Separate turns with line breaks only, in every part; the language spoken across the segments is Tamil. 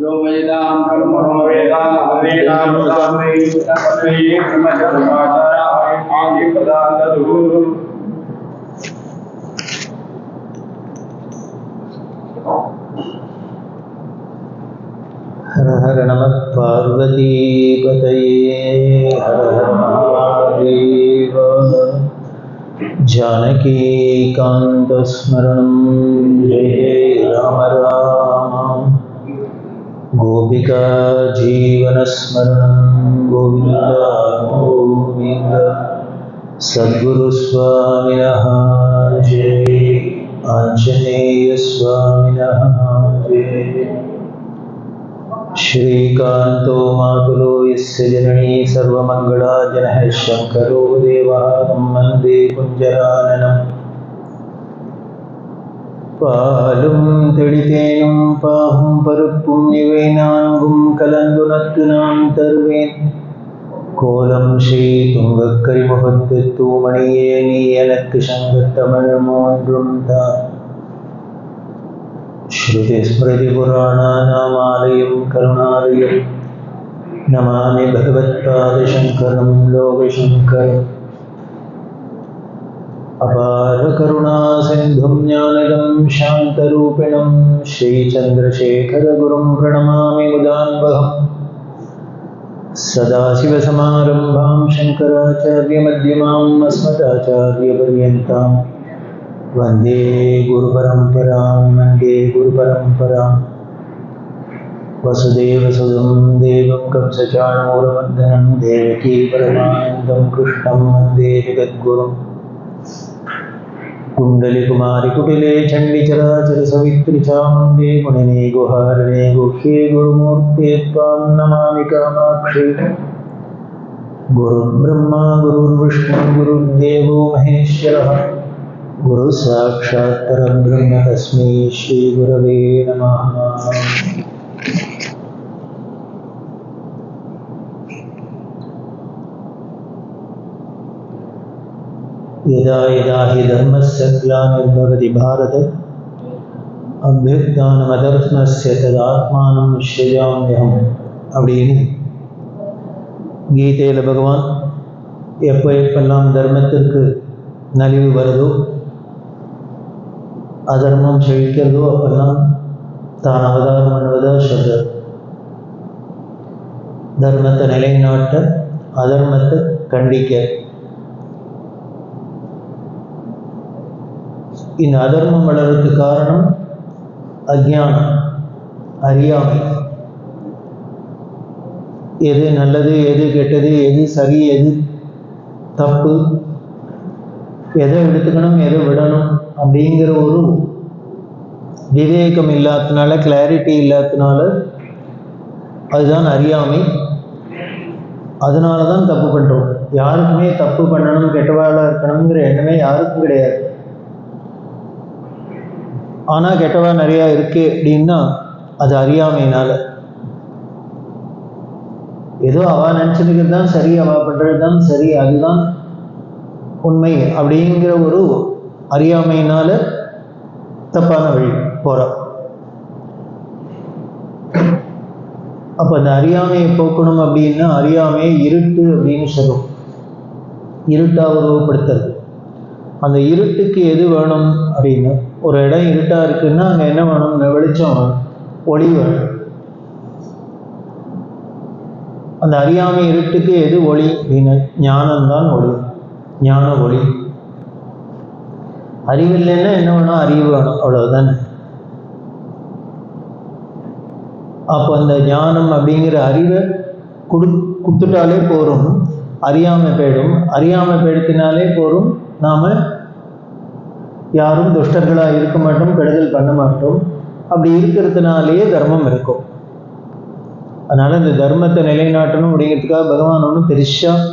यो वेदां ब्रह्मणो वेदां वेदां ब्रह्मणे
हर हर नमः पार्वती पतये हर हर महादेव। जानकी कांत स्मरणं जय जय राम राम। गोपिका जीवन स्मरणं गोविंद गोविंद। सद्गुरु स्वामिनः जय, आंजनेय स्वामिनः जय। श्रीकांतो मातुलो यस्य जननी सर्वमंगला जनः शंकरो देवः तं वन्दे कुञ्जराननम्। பாலும் தெளிதேனும் பாகும் பருப்பும் இவை நான்கும் கலந்து நக்கு நான் தருவேன். கோலம் ஸ்ரீ துங்கக் கரிமுகத்து தூமணியே நீ எனக்கு சங்கத்தமிழ் மூன்றும் தான். ஸ்ருதி ஸ்மிருதி புராணானாமாலயம் கருணாலயம் நமாமி பகவத்பாத சங்கரம் லோகசங்கரம். அபார கருணா சிந்தும் ஞானதம் சாந்தரூபிணம் ஸ்ரீசந்திரசேகர குரும் பிரணமாமி முதான்பகம். சதாசிவசமாரம்பாம் சங்கராச்சாரிய மத்யமாம் அஸ்மதாச்சாரிய பர்யந்தாம் வந்தே குரு பரம்பராம் வந்தே குரு பரம்பராம். வசுதேவசுதம் தேவம் கம்சசாணூரமர்தனம் தேவகீ பரமானந்தம் கிருஷ்ணம் வந்தே ஜகத்குரும். कुंडली कुमारी कुटिले चंडी चराचर सवित्री चामुंडे गुणिने गुहारिणे गुह्ये गुरुमूर्ते त्वां नमामि कामाक्षि। गुरुर्ब्रह्मा गुरुर्विष्णु गुरुर्देवो महेश्वरः गुरु साक्षात् परब्रह्म तस्मै श्री गुरवे नमः। यदा यदा हि धर्मस्य ग्लानिर्भवति भारत अभ्युत्थानमधर्मस्य तदात्मानं सृजाम्यहम् அப்படின்னு கீதையில் பகவான் எப்பெல்லாம் தர்மத்திற்கு நலிவு வருதோ அதர்மம் செழிக்கிறதோ அப்பெல்லாம் தான் அவதாரம் பண்ணுவதா சொல்றார். தர்மத்தை நிலைநாட்ட அதர்மத்தை கண்டிக்க. இந்த அதர்மம் வளர்றதுக்கு காரணம் அஜ்ஞானம், அறியாமை. எது நல்லது எது கெட்டது, எது சரி எது தப்பு, எதை எடுத்துக்கணும் எதை விடணும் அப்படிங்கிற ஒரு விவேகம் இல்லாததுனால, கிளாரிட்டி இல்லாததுனால அதுதான் அறியாமை. அதனால தான் தப்பு பண்ணுறோம். யாருக்குமே தப்பு பண்ணணும் கெட்டவாளாக இருக்கணுங்கிற எண்ணமே யாருக்கும் கிடையாது. ஆனால் கெட்டவா நிறையா இருக்கு அப்படின்னா அது அறியாமையினால. ஏதோ அவள் நினச்சிருக்கிறது தான் சரி, அவள் பண்ணுறது தான் சரி, அதுதான் உண்மை அப்படிங்கிற ஒரு அறியாமையினால தப்பான வழி போகிறோம். அப்போ அந்த அறியாமையை போக்கணும் அப்படின்னா அறியாமையை இருட்டு அப்படின்னு சொல்லுவோம். இருட்டாக உருவப்படுத்துறது. அந்த இருட்டுக்கு எது வேணும் அப்படின்னு, ஒரு இடம் இருட்டாக இருக்குன்னா அங்கே என்ன வேணும்? வெளிச்சம் வேணும், ஒளி வேணும். அந்த அறியாமை இருட்டுக்கு எது ஒளி அப்படின்னு, ஞானம்தான் ஒளி, ஞான ஒளி. அறிவு இல்லைன்னா என்ன வேணும்? அறிவு வேணும், அவ்வளவுதானே. அப்போ அந்த ஞானம் அப்படிங்கிற அறிவை கொடுத்துட்டாலே போரும், அறியாமை போயிடும். அறியாமை போயிடுத்தினாலே போரும், நாம் யாரும் துஷ்டர்களாக இருக்க மாட்டோம், கெடுதல் பண்ண மாட்டோம். அப்படி இருக்கிறதுனாலேயே தர்மம் இருக்கும். அதனால் இந்த தர்மத்தை நிலைநாட்டணும் அப்படிங்கிறதுக்காக பகவான் ஒன்றும் பெருசாக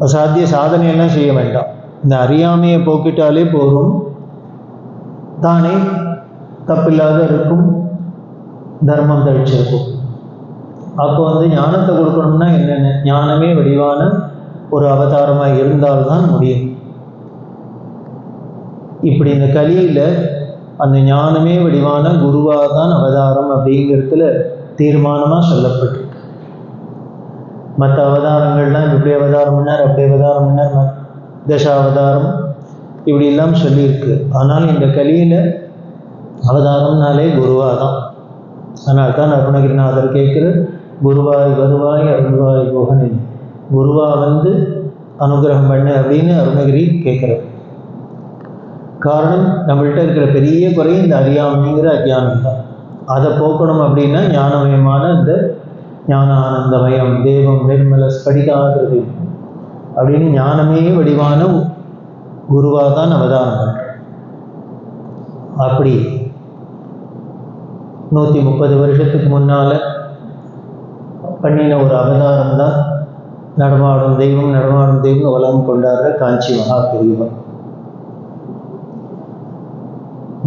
அசாத்திய சாதனையெல்லாம் செய்ய வேண்டாம். இந்த அறியாமையை போக்கிட்டாலே போரும், தானே தப்பில்லாத இருக்கும், தர்மம் தழிச்சிருக்கும். அப்போ ஞானத்தை கொடுக்கணும்னா என்னென்ன? ஞானமே வடிவான ஒரு அவதாரமாக இருந்தால்தான் முடியும். இப்படி இந்த கலியில் அந்த ஞானமே வடிவான குருவாக தான் அவதாரம் அப்படிங்கிறதுல தீர்மானமாக சொல்லப்பட்டிருக்கு. மற்ற அவதாரங்கள்லாம் இப்படி அவதாரம் பண்ணார், அப்படி அவதாரம் பண்ணார், தசாவதாரம் இப்படிலாம் சொல்லியிருக்கு. ஆனால் இந்த கலியில் அவதாரம்னாலே குருவாக தான். அதனால் தான் அருணகிரிநாதர் கேட்குற குருவாய் வருவாய் அருள்வாய் குகனே, குருவா வந்து அனுகிரகம் பண்ணு அப்படின்னு அருணகிரி கேட்குறார். காரணம், நம்மள்கிட்ட இருக்கிற பெரிய குறை இந்த அறியாமைங்கிற அஜானம் தான். அதை போக்கணும் அப்படின்னா ஞானமயமான இந்த ஞான ஆனந்தமயம் தேவம் நிர்மல ஸ்படிகாகிருதி அப்படின்னு ஞானமே வடிவான குருவாக தான் அவதாரம் பண்ணுறோம். அப்படி 130 வருஷத்துக்கு முன்னால் பண்ணின ஒரு அவதாரம் தான் நடமாடும் தெய்வம் உலகம் கொண்டாடுற காஞ்சி மகா பெரியவர்.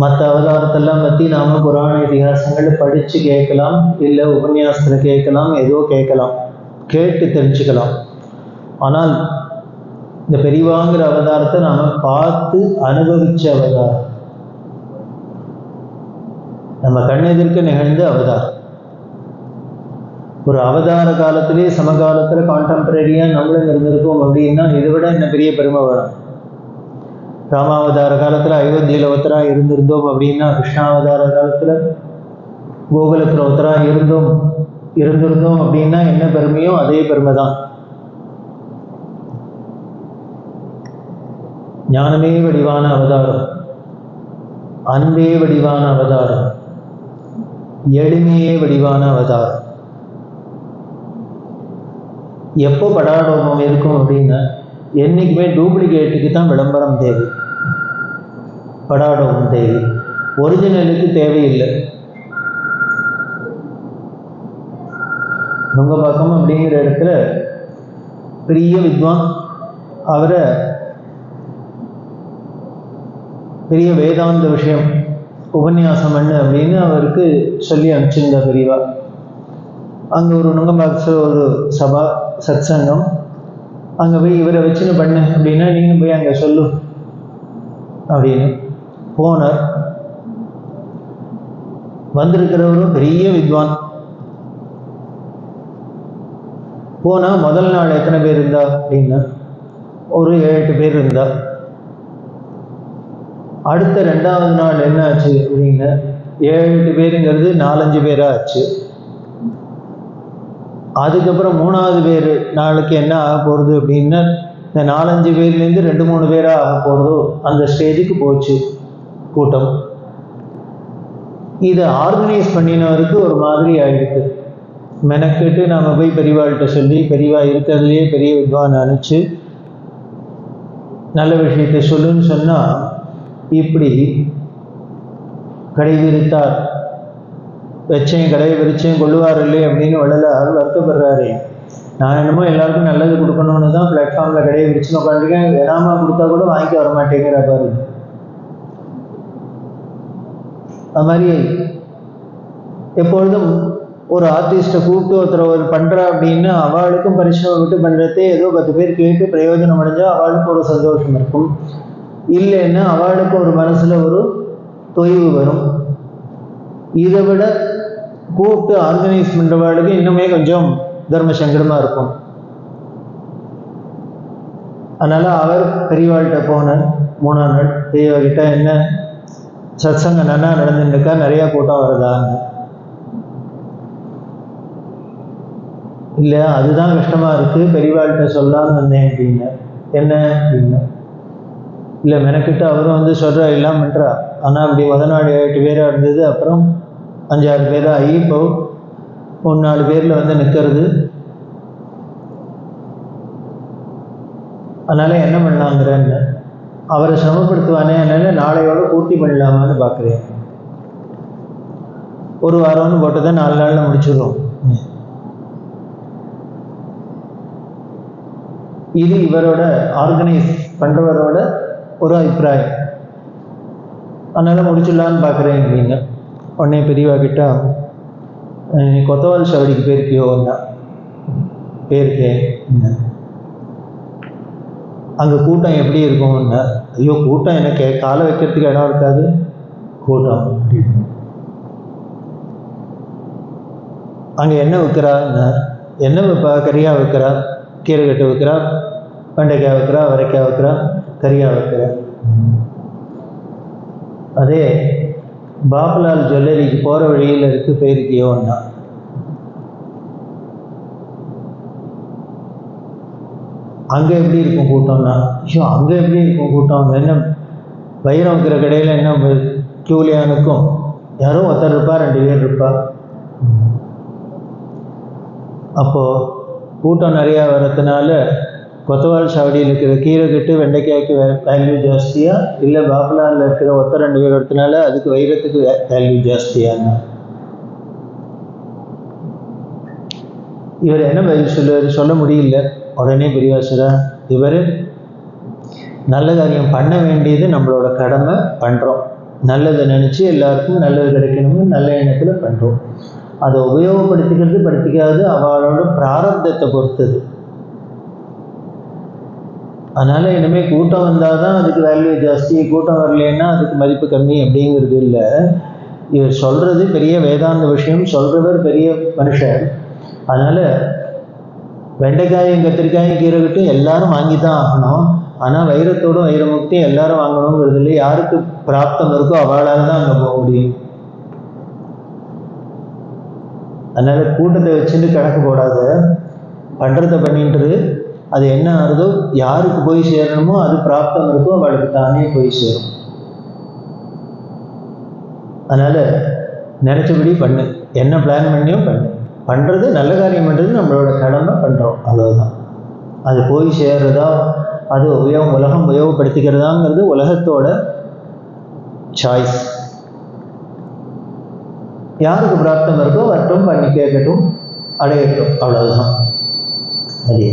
மற்ற அவதாரத்தெல்லாம் பற்றி நாம் புராண இதிகாசங்கள் படித்து கேட்கலாம், இல்லை உபன்யாசத்தில் கேட்கலாம், ஏதோ கேட்கலாம், கேட்டு தெரிஞ்சுக்கலாம். ஆனால் இந்த பெரியவாங்கிற அவதாரத்தை நாம் பார்த்து அனுபவித்த அவதாரம், நம்ம கண்ணெதிர்க்க நிகழ்ந்த அவதாரம். ஒரு அவதார காலத்திலே சமகாலத்தில் கான்டெம்பரரியாக நம்மளும் இருந்திருக்கோம் அப்படின்னா இதை விட என்ன பெரிய பெருமை வேணும். ராமாவதார காலத்தில் அயோத்தியில் ஒருத்தராக இருந்திருந்தோம் அப்படின்னா, கிருஷ்ணாவதார காலத்தில் கோகுலத்தில் ஒருத்தராக இருந்திருந்தோம் அப்படின்னா என்ன பெருமையோ அதே பெருமை தான். ஞானமே வடிவான அவதாரம், அன்பே வடிவான அவதாரம், எளிமையே வடிவான அவதாரம். எப்போ படாடோமம் இருக்கும் அப்படின்னா, என்றைக்குமே டூப்ளிகேட்டுக்கு தான் விளம்பரம் தேவை, படாடோமம் தேவை, ஒரிஜினலுக்கு தேவையில்லை. நுங்கம்பாக்கம் அப்படிங்கிற இடத்துல பெரிய வித்வான், அவரை பெரிய வேதாந்த விஷயம் உபன்யாசம் பண்ணு அப்படின்னு அவருக்கு சொல்லி அனுப்பிச்சிருந்தா பெரியவா. அங்கே ஒரு நுங்கம்பாக்கத்தில் ஒரு சபா சத்சங்கம், அங்கே போய் இவரை வச்சுன்னு பண்ணு அப்படின்னா நீங்கள் போய் அங்கே சொல்லு அப்படின்னு போனார். வந்திருக்கிறவரும் பெரிய வித்வான். போனால் முதல் நாள் எத்தனை பேர் இருந்தா அப்படின்னா ஒரு 7-8 பேர் இருந்தா. அடுத்த 2வது நாள் என்ன ஆச்சு அப்படின்னா 7-8 பேருங்கிறது 4-5 பேராக ஆச்சு. அதுக்கப்புறம் 3வது நாளுக்கு என்ன ஆக போகிறது அப்படின்னா இந்த 4-5 பேர்லேருந்து 2-3 பேராக ஆக போகிறதோ அந்த ஸ்டேஜுக்கு போச்சு கூட்டம். இதை ஆர்கனைஸ் பண்ணினவருக்கு ஒரு மாதிரி ஆகிடுது. மெனக்கெட்டு நாம் போய் பெரியவாள்கிட்ட சொல்லி, பெரியவா இருக்கிறதுலையே பெரிய வித்வான் அனுப்பிச்சு நல்ல விஷயத்தை சொல்லுன்னு சொன்னால், இப்படி கடை விரித்தார் வச்சேன் கடை விரிச்சேன் கொள்ளுவார் இல்லை அப்படின்னு வள்ளலார் வருத்தப்படுறாரு. நான் என்னமோ எல்லாருக்கும் நல்லது கொடுக்கணும்னு தான் பிளாட்ஃபார்மில் கடையை விரிச்சுன்னு உட்காந்துருக்கேன், வேணாமா கொடுத்தா கூட வாங்கிக்க வர மாட்டேங்கிற பாரு. அது மாதிரி எப்பொழுதும் ஒரு ஆர்டிஸ்ட்டை கூப்பிட்டு ஒருத்தர் பண்ணுறா அப்படின்னா அவளுக்கும் பரிசிரமம் விட்டு பண்ணுறதே ஏதோ 10 பேர் கேட்டு பிரயோஜனம் அடைஞ்சால் அவளுக்கு ஒரு சந்தோஷம் இருக்கும். இல்லைன்னா அவளுக்கு ஒரு மனசில் ஒரு தொய்வு வரும். இதை விட கூப்பிட்டு ஆர்கனைஸ் பண்ணுறவாளுக்கு இன்னுமே கொஞ்சம் தர்ம சங்கடமாக இருக்கும். அதனால் அவர் பெரியவாள்கிட்ட போனார். 3ஆம் நாள் பெரியவாள்கிட்ட என்ன சத்சங்க நல்லா நடந்துருக்கா, நிறையா கூட்டம் வருதாங்க. இல்லை அதுதான் கஷ்டமாக இருக்குது, பெரியவாள்கிட்ட சொல்லான்னு வந்தேன் அப்படின்னா. என்ன அப்படின்னா, இல்லை மெனக்கிட்ட அவரும் வந்து சொல்கிறா எல்லாம் பண்ணுறா, ஆனால் அப்படி முதல் நாள் 8 பேராக இருந்தது, அப்புறம் 5-6 பேராக ஆகி இப்போ 3-4 பேரில் வந்து நிற்கிறது. அதனால் என்ன பண்ணலாங்கிறேன்னு அவரை சிரமப்படுத்துவானே, அதனால் நாளையோட பூர்த்தி பண்ணலாமான்னு பார்க்குறேன். ஒரு வாரம்னு போட்டதை 4 நாளில் முடிச்சிடுவோம். இது இவரோட ஆர்கனைஸ் பண்ணுறவரோட ஒரு அபிப்பிராயம். அதனால் முடிச்சிடலான்னு பார்க்குறேன் அப்படிங்க. உடனே பெரியவா கிட்ட, நீ கொத்தவால் சவடிக்கு போயிருக்கியோன்னா. போயிருக்கேன். அங்கே கூட்டம் எப்படி இருக்கும்னா, ஐயோ கூட்டம் எனக்கு காலை வைக்கிறதுக்கு இடம் இருக்காது, கூட்டம் அப்படின்னு. அங்கே என்ன விற்கிறா? என்ன விற்பா? கறியாக விற்கிறா, கீரை கட்டு விற்கிறா, வெண்டைக்காய் விற்கிறா, அவரைக்காய் விற்கிறா, கறியாக விற்கிறா. அதே பாபுலால் ஜுவல்லரிக்கு போகிற வழியில் இருக்கு, போயிருக்கியோன்னா அங்கே எப்படி இருக்கும் கூட்டம்னா, ஐயோ அங்கே எப்படி இருக்கும் கூட்டம், என்ன வைரம் வைக்கிற கடையில் என்ன கியூலியா இருக்கும், யாரோ ஒருத்தர் இருப்பா, 2 பேர் இருப்பா. அப்போது கூட்டம் நிறையா வர்றதுனால கொத்தவால் சாவடியில் இருக்கிற கீரை கட்டு வெண்டைக்காய்க்கு வேல்யூ ஜாஸ்தியா, இல்லை பாபுலாலில் இருக்கிற ஒருத்தர் 2 பேர் வரதுனால அதுக்கு வைரத்துக்கு வேல்யூ ஜாஸ்தியான்னு இவர் என்ன பதில் சொல்லுவார்? சொல்ல முடியல. உடனே பெரியவாசரா, இவர் நல்ல காரியம் பண்ண வேண்டியது நம்மளோட கடமை, பண்ணுறோம். நல்லதை நினச்சி எல்லாருக்கும் நல்லது கிடைக்கணும்னு நல்ல எண்ணத்தில் பண்ணுறோம். அதை உபயோகப்படுத்திக்கிறது படுத்திக்காது அவளோட பிராரப்தத்தை பொறுத்தது. அதனால் இனிமேல் கூட்டம் வந்தால் தான் அதுக்கு வேல்யூ ஜாஸ்தி, கூட்டம் வரலன்னா அதுக்கு மதிப்பு கம்மி அப்படிங்கிறது இல்லை. இவர் சொல்கிறது பெரிய வேதாந்த விஷயம், சொல்கிறவர் பெரிய மனுஷர். அதனால் வெண்டைக்காயும் கத்திரிக்காயும் கீரை விட்டு எல்லாரும் வாங்கி தான் ஆகணும். ஆனால் வைரத்தோடும் வைரமுக்தியும் எல்லாரும் வாங்கணுங்கிறது இல்லை. யாருக்கு பிராப்தம் இருக்கோ அவளால் தான் அங்கே போக முடியும். அதனால் கூட்டத்தை வச்சுட்டு கணக்கு போடாத, பண்ணுறத பண்ணிட்டு அது என்ன ஆகுதோ, யாருக்கு போய் சேரணுமோ அது பிராப்தம் இருக்கோ அவளுக்கு தானே போய் சேரும். அதனால் நினச்சபடி பண்ணு, என்ன பிளான் பண்ணியோ பண்ணு. பண்ணுறது நல்ல காரியம் பண்ணுறது நம்மளோட கடமை, பண்ணுறோம், அவ்வளோதான். அது போய் சேர்றதா, அது உலகம் உபயோகப்படுத்திக்கிறதாங்கிறது உலகத்தோட சாய்ஸ். யாருக்கு பிராப்தம் இருக்கோ வரட்டும், பண்ணி கேட்கட்டும், அடையட்டும், அவ்வளவுதான். அதே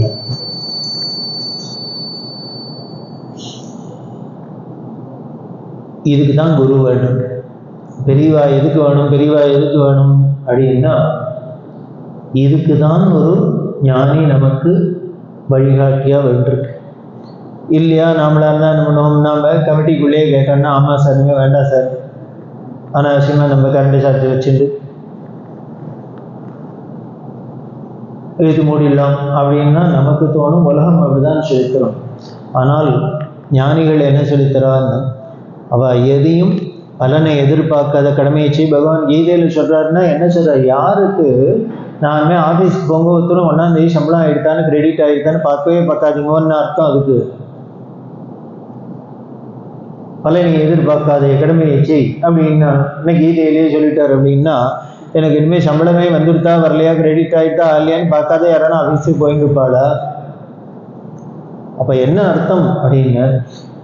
இதுக்கு தான் குரு வேணும். பெரியவா எதுக்கு வேணும், பெரியவா எதுக்கு வேணும் அப்படின்னா, இதுக்கு தான் ஒரு ஞானி நமக்கு வழிகாட்டியாக வேண்டியிருக்கு இல்லையா? நாமளாக இருந்தால் என்ன பண்ணுவோம், நாம் கமிட்டிக்குள்ளேயே கேட்டோம்னா, ஆமாம் சார், நீங்கள் வேண்டாம் சார், அனாவசியமாக நம்ம கரண்ட் சார்ஜ் வச்சுட்டு இது மூடிடலாம் அப்படின்னா நமக்கு தோணும். உலகம் அப்படிதான் செலுத்துகிறோம். ஆனால் ஞானிகள் என்ன சொல்லித்தரான்னு, அவள் எதையும் பலனை எதிர்பார்க்காத கடமையை செய். பகவான் கீதையில் சொல்கிறாருன்னா என்ன சொல்கிறார்? யாருக்கு நானுமே ஆஃபீஸ்க்கு போங்க, ஒருத்தரும் 1ஆம் தேதி சம்பளம் ஆகிடுத்தான்னு கிரெடிட் ஆகிடுத்தான்னு பார்க்கவே பார்க்காதீங்கன்னு அர்த்தம். அதுக்கு பலனை எதிர்பார்க்காத கடமையை செய் அப்படின்னா என்ன கீதையிலேயே சொல்லிட்டார். அப்படின்னா எனக்கு இனிமேல் சம்பளமே வந்துருத்தா வரலையா, கிரெடிட் ஆகிட்டா இல்லையான்னு பார்க்காத யாரானா ஆஃபீஸுக்கு போயிருப்பாளா? அப்போ என்ன அர்த்தம் அப்படின்னு,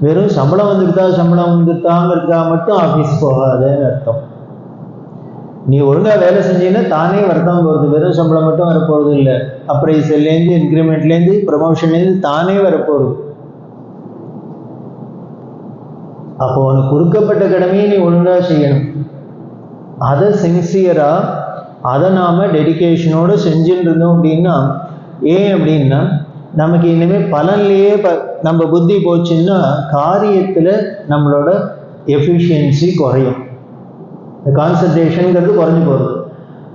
வெறும் சம்பளம் வந்துருத்தாங்கிறதுக்காக மட்டும் ஆஃபீஸ் போகாதேன்னு அர்த்தம். நீ ஒழுங்காக வேலை செஞ்சீங்கன்னா தானே வரதான் போகிறது. வெறும் சம்பளம் மட்டும் வரப்போகிறது இல்லை, அப்ரைசல்லேருந்து இன்க்ரிமெண்ட்லேருந்து ப்ரமோஷன்லேருந்து தானே வரப்போகுது. அப்போ உனக்கு கொடுக்கப்பட்ட கடமையை நீ ஒழுங்காக செய்யணும். அதை சின்சியராக அதை நாம் டெடிக்கேஷனோடு செஞ்சுட்டு இருந்தோம் அப்படின்னா, ஏன் அப்படின்னா நமக்கு இனிமேல் பலன்லேயே நம்ம புத்தி போச்சுன்னா காரியத்தில் நம்மளோட எஃபிஷியன்சி குறையும், கான்சன்ட்ரேஷனுங்கிறது குறைஞ்சி போகிறது.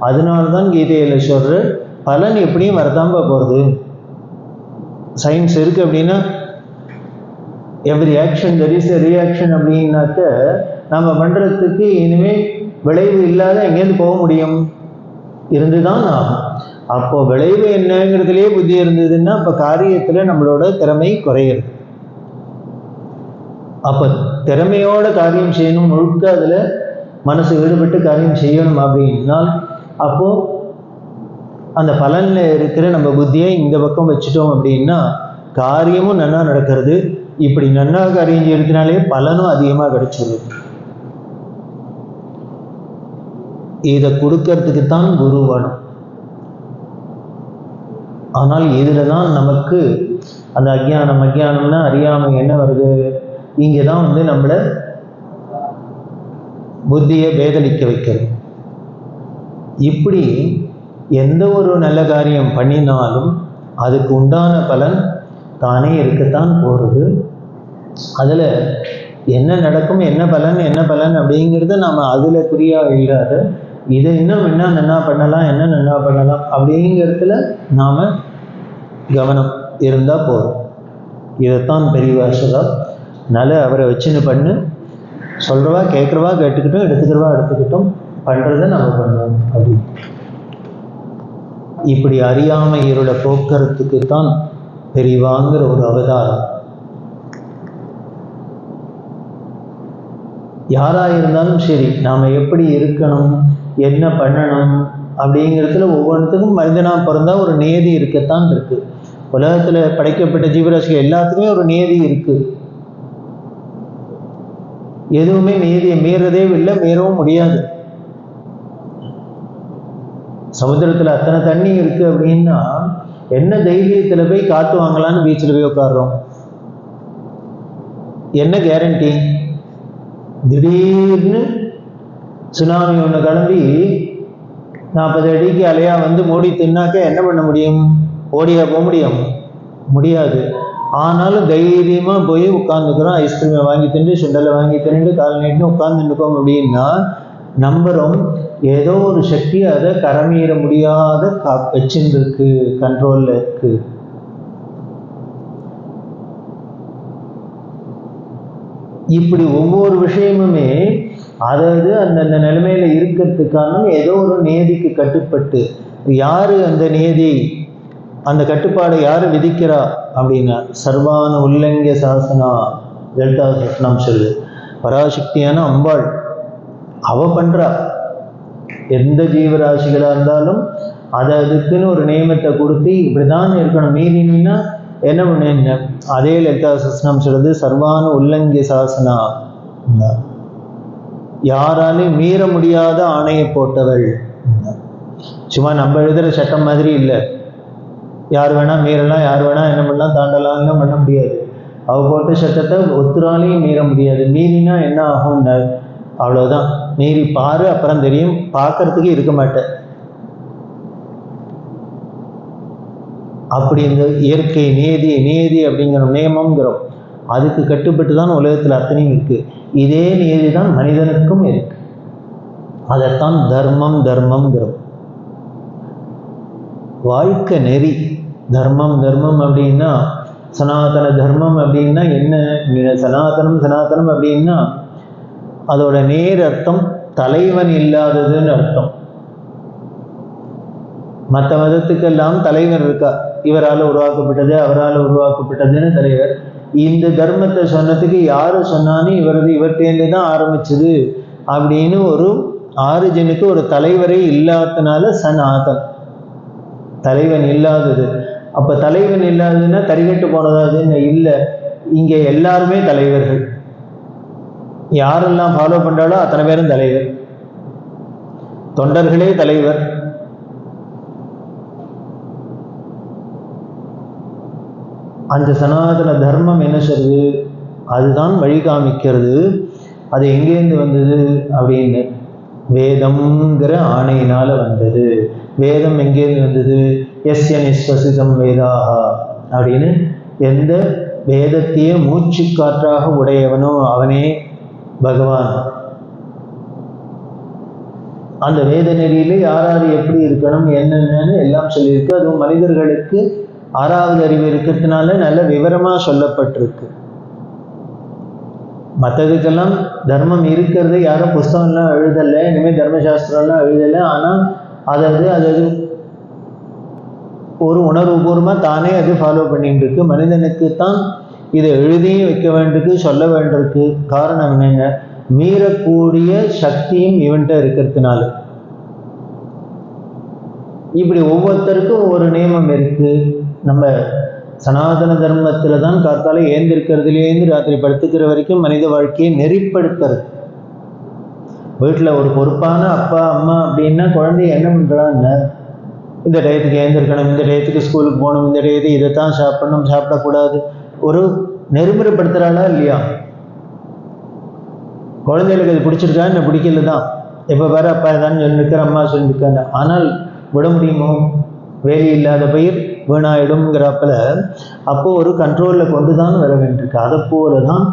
அதனால தான் கீதையில் சொல்கிற பலன் எப்படியும் வரதான் போகிறது. சயின்ஸ் இருக்குது அப்படின்னா every action there is a reaction அப்படின்னாக்க நம்ம பண்ணுறதுக்கு இனிமேல் விளைவு இல்லாத எங்கேருந்து போக முடியும்? இருந்து தான் ஆகும். அப்போ விளைவு என்னங்கிறதுலேயே புத்தி இருந்ததுன்னா அப்போ காரியத்தில் நம்மளோட திறமை குறையிறது. அப்போ திறமையோட காரியம் செய்யணும், முழுக்க அதில் மனசு ஈடுபட்டு காரியம் செய்யணும் அப்படின்னால் அப்போது அந்த பலனில் இருக்கிற நம்ம புத்தியை இந்த பக்கம் வச்சுட்டோம் அப்படின்னா காரியமும் நன்னா நடக்கிறது. இப்படி நன்னா காரியம் செய்யறதுனாலே பலனும் அதிகமாக கிடைச்சிருது. இதை கொடுக்கறதுக்கு தான் குரு வேணும். ஆனால் இதில் தான் நமக்கு அந்த அஜ்ஞானம்னா அறியாமை என்ன வருது? இங்கே தான் நம்மளை புத்தியை பேதலிக்க வைக்கிறது. இப்படி எந்த ஒரு நல்ல காரியம் பண்ணினாலும் அதுக்கு உண்டான பலன் தானே இருக்கத்தான் போகிறது. அதில் என்ன நடக்கும், என்ன பலன் அப்படிங்கிறது நாம் அதில் குறியாக இல்லாத இதை இன்னும் என்ன நன்னா பண்ணலாம் அப்படிங்கிறதுல நாம் கவனம் இருந்தால் போதும். இதைத்தான் பெரியவா சொல்றார். அதனால் அவரை வச்சுன்னு பண்ணு, சொல்கிறவா கேட்குறவா கேட்டுக்கிட்டோம், எடுத்துக்கிட்டோம், பண்ணுறதை நம்ம பண்ணுவோம் அப்படின்னு. இப்படி அறியாமை இருளை போக்குறதுக்கு தான் பெரியவாங்கிற ஒரு அவதாரம். யாராக இருந்தாலும் சரி, நாம் எப்படி இருக்கணும், என்ன பண்ணணும் அப்படிங்கிறதுல ஒவ்வொன்றுத்துக்கும் மனிதனாக பிறந்தா ஒரு நியதி இருக்கத்தான் இருக்கு. உலகத்தில் படைக்கப்பட்ட ஜீவராசிகள் எல்லாத்துக்குமே ஒரு நியதி இருக்கு. எதுவுமே நியதியை மீறதே இல்லை, மீறவும் முடியாது. சமுத்திரத்தில் அத்தனை தண்ணி இருக்கு அப்படின்னா என்ன தைரியத்தில் போய் காற்று வாங்கலான்னு பீச்சில் போய் உட்காடுறோம்? என்ன கேரண்டி? திடீர்னு சுனாமி ஒன்று கிளம்பி 40 அடிக்கு அலையா வந்து மூடி தின்னாக்க என்ன பண்ண முடியும்? ஓடியா போக முடியாது. ஆனாலும் தைரியமாக போய் உட்காந்துக்கிறோம். ஐஸ்கிரீமை வாங்கி தின்று, சுண்டலை வாங்கி தின்று, கால் நீட்டுன்னு உட்காந்துருக்கோம் அப்படின்னா நம்புகிறோம் ஏதோ ஒரு சக்தி அதை கரமீற முடியாத வச்சுருக்கு, கண்ட்ரோலில் இருக்கு. இப்படி ஒவ்வொரு விஷயமுமே அதாவது அந்தந்த நிலைமையில இருக்கிறதுக்கான ஏதோ ஒரு நியதிக்கு கட்டுப்பட்டு, யாரு அந்த நியதி, அந்த கட்டுப்பாடை யாரு விதிக்கிறா அப்படின்னா சர்வான உல்லங்கிய சாசனா, லலிதா சஸ்னம் சொல்லு. பராசக்தியான அம்பாள் அவ பண்றா. எந்த ஜீவராசிகளா இருந்தாலும் அதை அதுக்குன்னு ஒரு நியமத்தை கொடுத்து இப்படிதான் இருக்கணும், மீறினா என்ன பண்ண. அதே லலிதா சஸ்னம் சொல்றது சர்வான உல்லங்கிய சாசனா, யாராலையும் மீற முடியாத ஆணையை போட்டவள். சும்மா நம்ம எழுதுற சட்டம் மாதிரி இல்லை. யார் வேணா மீறலாம், யார் வேணா என்ன பண்ணலாம், தாண்டலாம் பண்ண முடியாது. அவ போட்ட சட்டத்தை ஒத்துராலையும் மீற முடியாது. மீறினா என்ன ஆகும்? அவ்வளவுதான். மீறி பாரு, அப்புறம் தெரியும். பார்க்கறதுக்கு இருக்க மாட்டேன். அப்படி இந்த இயற்கை நியதி அப்படிங்கிற நியமங்கிறோம். அதுக்கு கட்டுப்பட்டு தான் உலகத்தில் அத்தனையும் இருக்கு. இதே நியதி தான் மனிதனுக்கும் இருக்கு. அதைத்தான் தர்மம்ங்கிறோம். வாழ்க்கை நெறி. தர்மம் அப்படின்னா சனாதன தர்மம் அப்படின்னா என்ன? சனாதனம் அப்படின்னா அதோட நேர் அர்த்தம் தலைவன் இல்லாததுன்னு அர்த்தம். மற்ற மதத்துக்கெல்லாம் தலைவர் இருக்கா, இவரால் உருவாக்கப்பட்டது, அவரால் உருவாக்கப்பட்டதுன்னு தலைவர். இந்த தர்மத்தை சொன்னதுக்கு யாரு சொன்னான்னு இவர்கிட்டேருந்து தான் ஆரம்பிச்சது அப்படின்னு ஒரு ஆரிஜனுக்கு ஒரு தலைவரே இல்லாததுனால சனாதன், தலைவன் இல்லாதது. அப்ப தலைவன் இல்லாததுன்னா தரிகட்டு போனதாதுன்னு இல்லை. இங்க எல்லாருமே தலைவர்கள். யாரெல்லாம் ஃபாலோ பண்றாலோ அத்தனை பேரும் தலைவர். தொண்டர்களே தலைவர். அந்த சனாதன தர்மம் என்ன சொல்றது? அதுதான் வழி காமிக்கிறது. அது எங்கேருந்து வந்தது அப்படின்னு வேதம்ங்கிற ஆணையினால வந்தது. வேதம் எங்கேருந்து வந்தது? எஸ்ய நிஸ்வசிதம் வேதாஹா அப்படின்னு எந்த வேதத்தையே மூச்சு காற்றாக உடையவனோ அவனே பகவான். அந்த வேத நெறியில யார் எப்படி இருக்கணும் என்னென்னு எல்லாம் சொல்லியிருக்கு. அதுவும் மனிதர்களுக்கு 6வது அறிவு இருக்கிறதுனால நல்ல விவரமா சொல்லப்பட்டிருக்கு. மற்றதுக்கெல்லாம் தர்மம் இருக்கிறது, யாரும் புஸ்தகம்லாம் எழுதலை, இனிமேல் தர்மசாஸ்திரம்லாம் எழுதலை. ஆனால் அதாவது ஒரு உணர்வுபூர்வமாக தானே அது ஃபாலோ பண்ணிட்டு இருக்கு. மனிதனுக்கு தான் இதை எழுதியும் வைக்க வேண்டியிருக்கு, சொல்ல வேண்டியிருக்கு. காரணம் என்னங்க? மீறக்கூடிய சக்தியும் இவன்கிட்ட இருக்கிறதுனால. இப்படி ஒவ்வொருத்தருக்கும் ஒவ்வொரு நியமம் இருக்கு. நம்ம சனாதன தர்மத்தில் தான் காத்தால ஏந்திருக்கிறதுலேருந்து ராத்திரி படுத்துக்கிற வரைக்கும் மனித வாழ்க்கையை நெறிப்படுத்துறது. வீட்டில் ஒரு பொறுப்பான அப்பா அம்மா அப்படின்னா குழந்தைய என்ன பண்ணுறாங்க? இந்த டயத்துக்கு ஏந்திருக்கணும், இந்த டயத்துக்கு ஸ்கூலுக்கு போகணும், இந்த டயத்துக்கு இதைத்தான் சாப்பிடணும், சாப்பிடக்கூடாது, ஒரு நெறிமுறைப்படுத்துகிறாளா இல்லையா? குழந்தைகளுக்கு அது பிடிச்சிருக்கா, என்ன பிடிக்கல தான். எப்போ வேற அப்பா ஏதான்னு சொல்லியிருக்கார், அம்மா சொல்லியிருக்காங்க. ஆனால் விட முடியுமோ? வேலி இல்லாத பயிர் வீணாயிடும்ங்கிறப்பல அப்போ ஒரு கண்ட்ரோலில் கொண்டு தான் வர வேண்டியிருக்கு. அதை போல தான்